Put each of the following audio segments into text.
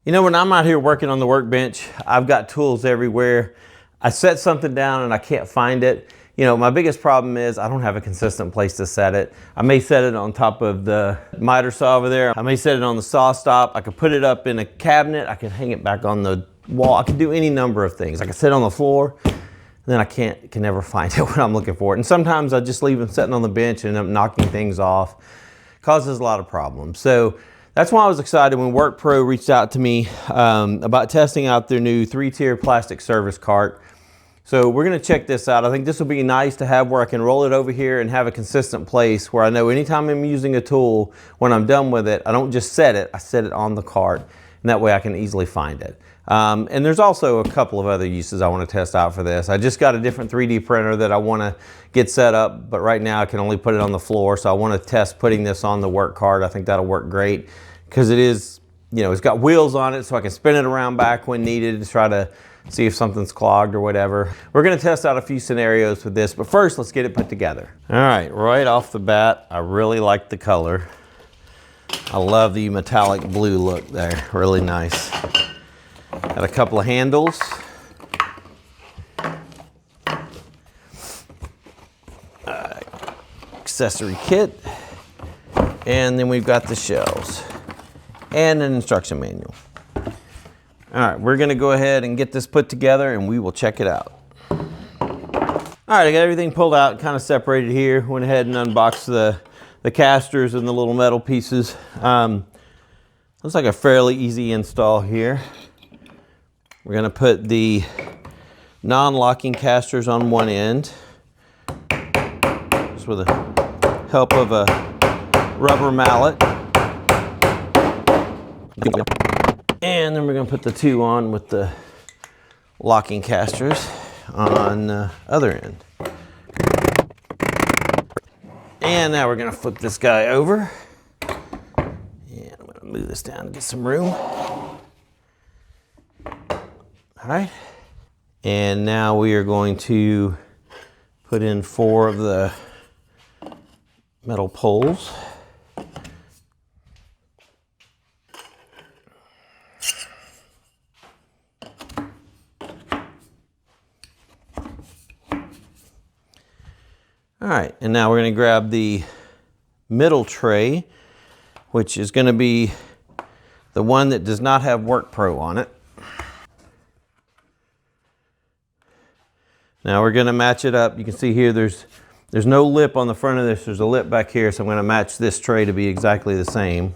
You know, when I'm out here working on the workbench, I've got tools everywhere. I set something down and I can't find it. You know, my biggest problem is I don't have a consistent place to set it. I may set it on top of the miter saw over there. I may set it on the saw stop. I could put it up in a cabinet. I can hang it back on the wall. I can do any number of things. I can sit on the floor, and then I can never find it when I'm looking for it. And sometimes I just leave them sitting on the bench and end up knocking things off. Causes a lot of problems. So that's why I was excited when WORKPRO reached out to me about testing out their new 3-tier plastic service cart. So we're going to check this out. I think this will be nice to have where I can roll it over here and have a consistent place where I know anytime I'm using a tool, when I'm done with it, I don't just set it, I set it on the cart, and that way I can easily find it. And there's also a couple of other uses I want to test out for this. I just got a different 3D printer that I want to get set up, but right now I can only put it on the floor, so I want to test putting this on the work cart. I think that'll work great because it is, you know, it's got wheels on it, so I can spin it around back when needed to try to see if something's clogged or whatever. We're going to test out a few scenarios with this, but first let's get it put together. All right off the bat, I really like the color. I love the metallic blue look there, really nice. Got a couple of handles. Accessory kit. And then we've got the shells and an instruction manual. All right, we're gonna go ahead and get this put together and we will check it out. All right, I got everything pulled out, kind of separated here. Went ahead and unboxed the casters and the little metal pieces. Looks like a fairly easy install here. We're gonna put the non-locking casters on one end, just with the help of a rubber mallet. And then we're gonna put the two on with the locking casters on the other end. And now we're gonna flip this guy over. And I'm gonna move this down to get some room. All right, and now we are going to put in 4 of the metal poles. All right, and now we're going to grab the middle tray, which is going to be the one that does not have WORKPRO on it. Now we're going to match it up. You can see here there's no lip on the front of this. There's a lip back here, so I'm going to match this tray to be exactly the same,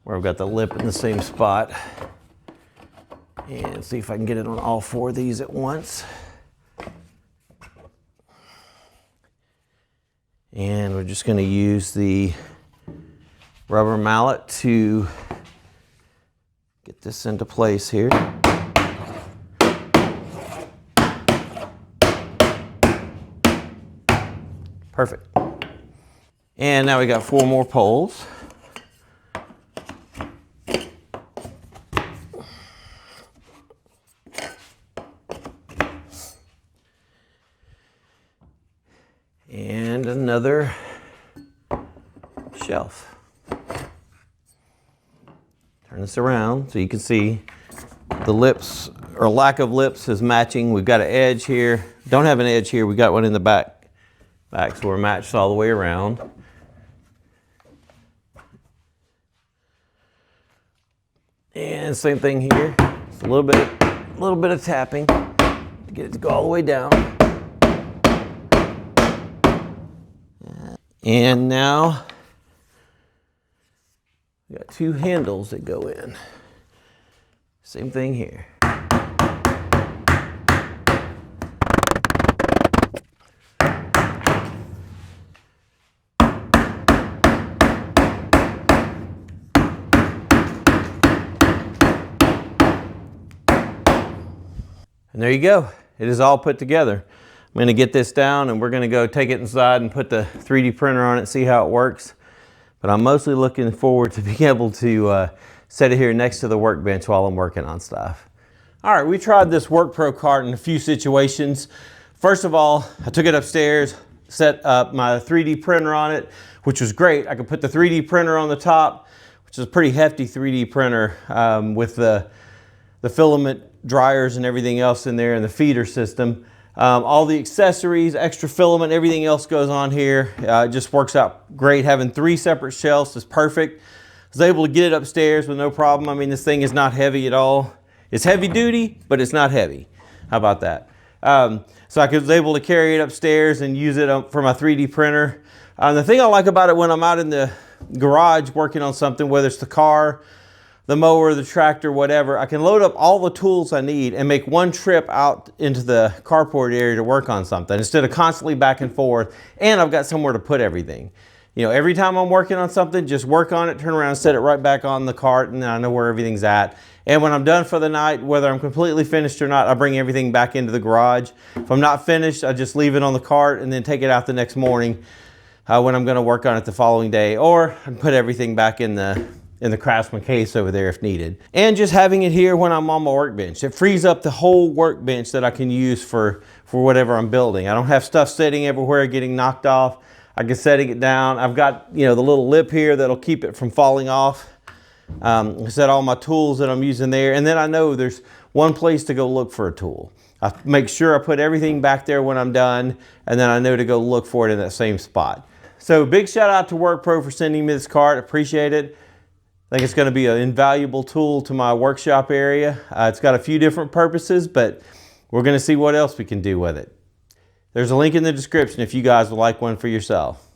where I've got the lip in the same spot. And see if I can get it on all 4 of these at once. And we're just going to use the rubber mallet to get this into place here. Perfect. And now we got 4 more poles. And another shelf. Turn this around so you can see the lips, or lack of lips, is matching. We've got an edge here. Don't have an edge here. We got one in the back, so we're matched all the way around. And same thing here. Just a little bit of tapping to get it to go all the way down. And now we got 2 handles that go in. Same thing here. And there you go. It is all put together. I'm going to get this down and we're going to go take it inside and put the 3D printer on it and see how it works. But I'm mostly looking forward to being able to set it here next to the workbench while I'm working on stuff. All right, we tried this WORKPRO cart in a few situations. First of all, I took it upstairs, set up my 3D printer on it, which was great. I could put the 3D printer on the top, which is a pretty hefty 3D printer with the filament dryers and everything else in there and the feeder system. All the accessories, extra filament, everything else goes on here. It just works out great. Having 3 separate shelves is perfect. I was able to get it upstairs with no problem. I mean, this thing is not heavy at all. It's heavy duty, but it's not heavy. How about that? So I was able to carry it upstairs and use it for my 3D printer. The thing I like about it when I'm out in the garage working on something, whether it's the car, the mower, the tractor, whatever, I can load up all the tools I need and make one trip out into the carport area to work on something instead of constantly back and forth. And I've got somewhere to put everything. You know, every time I'm working on something, just work on it, turn around, set it right back on the cart, and then I know where everything's at. And when I'm done for the night, whether I'm completely finished or not, I bring everything back into the garage. If I'm not finished, I just leave it on the cart and then take it out the next morning when I'm gonna work on it the following day. Or I put everything back in the craftsman case over there if needed. And just having it here when I'm on my workbench. It frees up the whole workbench that I can use for whatever I'm building. I don't have stuff sitting everywhere getting knocked off. I can setting it down. I've got, you know, the little lip here that'll keep it from falling off. I set all my tools that I'm using there, and then I know there's one place to go look for a tool. I make sure I put everything back there when I'm done, and then I know to go look for it in that same spot. So big shout out to WORKPRO for sending me this cart. Appreciate it. I think it's going to be an invaluable tool to my workshop area. It's got a few different purposes, but we're going to see what else we can do with it. There's a link in the description if you guys would like one for yourself.